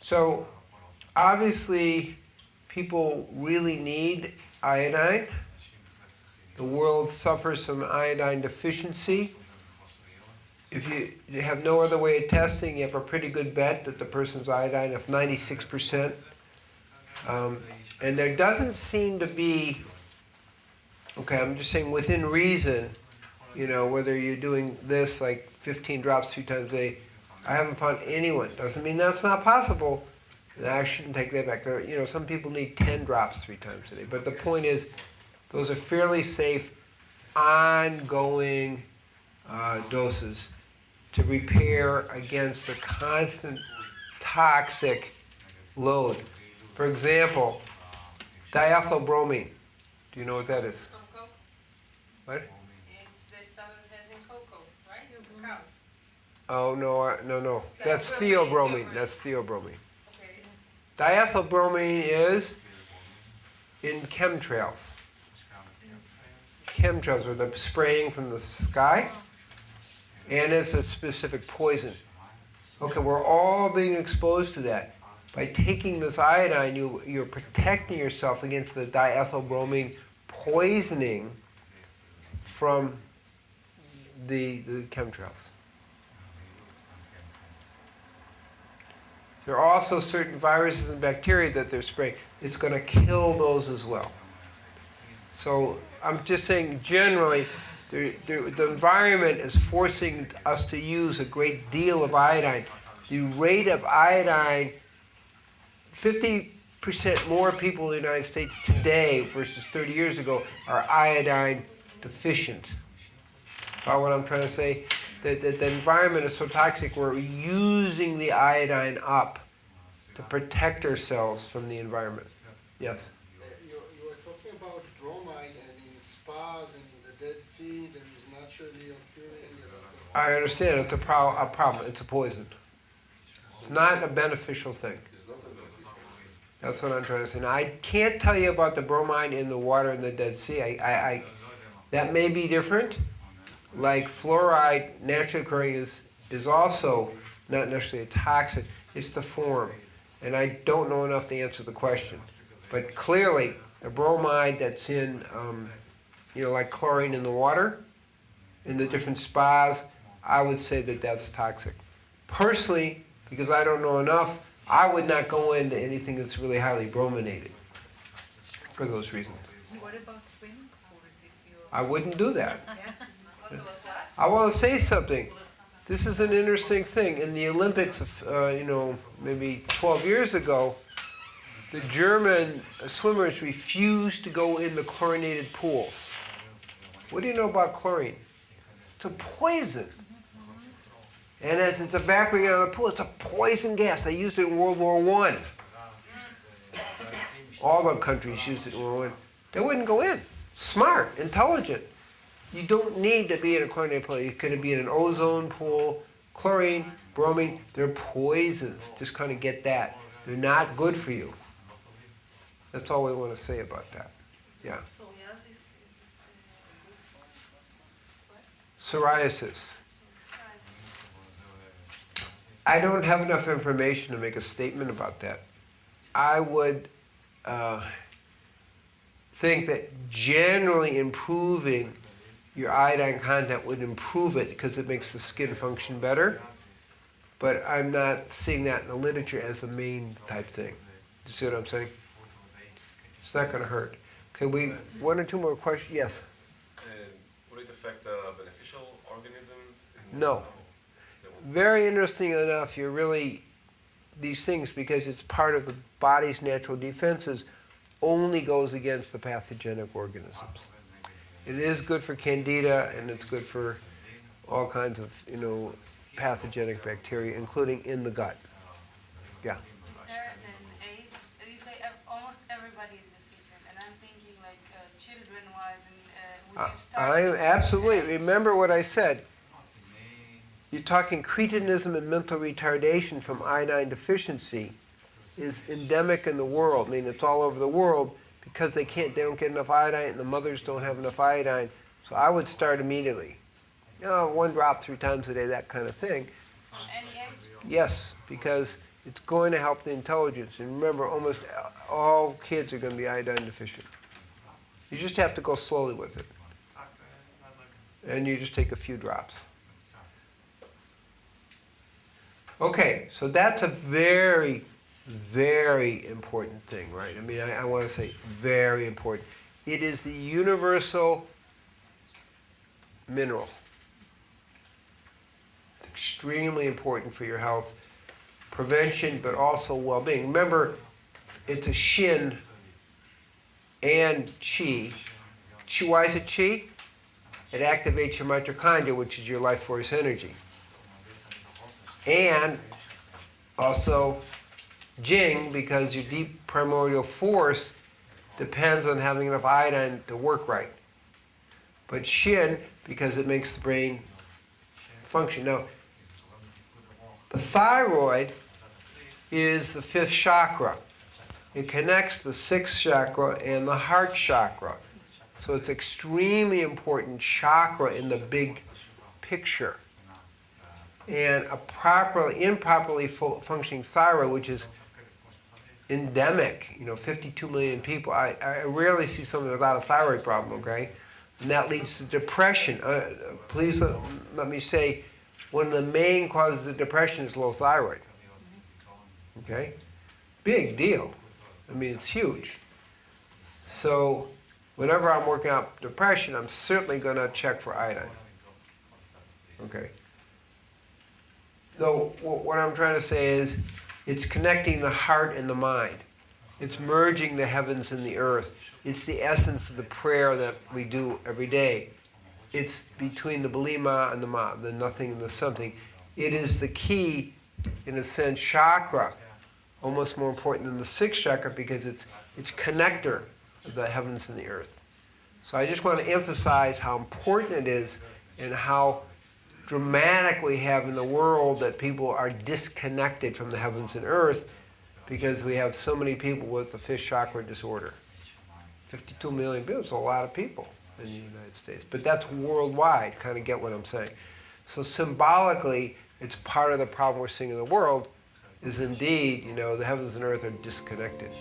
So obviously people really need iodine. The world suffers from iodine deficiency. If you have no other way of testing, you have a pretty good bet that the person's iodine of 96%. And there doesn't seem to be, okay, I'm just saying within reason, you know, whether you're doing this like 15 drops 3 times a day, I haven't found anyone. Doesn't mean that's not possible. And I shouldn't take that back. There, you know, some people need 10 drops 3 times a day. But the point is, those are fairly safe, ongoing doses to repair against the constant toxic load. For example, diethylbromine. Do you know what that is? Cocoa. What? It's the stuff that has in cocoa, right? Cacao. Oh, no. That's theobromine. That's theobromine. Okay. Diethylbromine is in chemtrails. Chemtrails are the spraying from the sky, and it's a specific poison. Okay, we're all being exposed to that. By taking this iodine, you're protecting yourself against the diethylbromine poisoning from the chemtrails. There are also certain viruses and bacteria that they're spraying. It's going to kill those as well. So I'm just saying generally, the environment is forcing us to use a great deal of iodine. The rate of iodine, 50% more people in the United States today versus 30 years ago are iodine deficient. Follow what I'm trying to say? The environment is so toxic, we're using the iodine up to protect ourselves from the environment. Yes? You were talking about bromine, and in spas and in the Dead Sea, there is naturally occurring. I understand, it's a problem, it's a poison. It's not a beneficial thing. That's what I'm trying to say. Now, I can't tell you about the bromine in the water in the Dead Sea. That may be different. Like fluoride, naturally occurring, is also not necessarily a toxic, it's the form. And I don't know enough to answer the question. But clearly, the bromide that's in, like chlorine in the water, in the different spas, I would say that that's toxic. Personally, because I don't know enough, I would not go into anything that's really highly brominated for those reasons. What about swimming pools? I wouldn't do that. What about what? I want to say something. This is an interesting thing. In the Olympics, maybe 12 years ago, the German swimmers refused to go in the chlorinated pools. What do you know about chlorine? It's a poison. And as it's evaporating out of the pool, it's a poison gas. They used it in World War I. All the countries used it in World War I. They wouldn't go in. Smart, intelligent. You don't need to be in a chlorinated pool. You could be in an ozone pool, chlorine, bromine. They're poisons. Just kind of get that. They're not good for you. That's all we want to say about that. Yeah. Psoriasis, is it good for Psoriasis. I don't have enough information to make a statement about that. I would think that generally improving your iodine content would improve it because it makes the skin function better. But I'm not seeing that in the literature as a main type thing. You see what I'm saying? It's not going to hurt. Okay, one or two more questions? Yes? Would it affect beneficial organisms? No. Very interesting enough, these things, because it's part of the body's natural defenses, only goes against the pathogenic organisms. It is good for candida, and it's good for all kinds of, pathogenic bacteria, including in the gut. Yeah. Is there an age? You say almost everybody is deficient, and I'm thinking like children-wise, and would you start? Absolutely. Remember what I said. You're talking cretinism and mental retardation from iodine deficiency is endemic in the world. I mean, it's all over the world because they don't get enough iodine and the mothers don't have enough iodine. So I would start immediately. 1 drop 3 times a day, that kind of thing. From any age? Yes, because It's going to help the intelligence. And remember, almost all kids are going to be iodine deficient. You just have to go slowly with it. And you just take a few drops. Okay, so that's a very, very important thing, right? I mean, I want to say very important. It is the universal mineral. It's extremely important for your health, prevention, but also well-being. Remember, it's a shin and chi. Why is it chi? It activates your mitochondria, which is your life force energy. And also Jing, because your deep primordial force depends on having enough iodine to work right. But Shin, because it makes the brain function. Now, the thyroid is the fifth chakra. It connects the sixth chakra and the heart chakra. So it's extremely important chakra in the big picture. And a improperly functioning thyroid, which is endemic, 52 million people. I rarely see someone without a thyroid problem, okay? And that leads to depression. Please let me say, one of the main causes of depression is low thyroid. Okay? Big deal. I mean, it's huge. So whenever I'm working out depression, I'm certainly going to check for iodine. Okay? So what I'm trying to say is, it's connecting the heart and the mind. It's merging the heavens and the earth. It's the essence of the prayer that we do every day. It's between the belima and the ma, the nothing and the something. It is the key, in a sense, chakra, almost more important than the sixth chakra, because it's connector of the heavens and the earth. So I just want to emphasize how important it is and how dramatic we have in the world that people are disconnected from the heavens and earth because we have so many people with the fifth chakra disorder. 52 million people, it's a lot of people in the United States. But that's worldwide, kind of get what I'm saying. So symbolically, it's part of the problem we're seeing in the world is indeed, the heavens and earth are disconnected.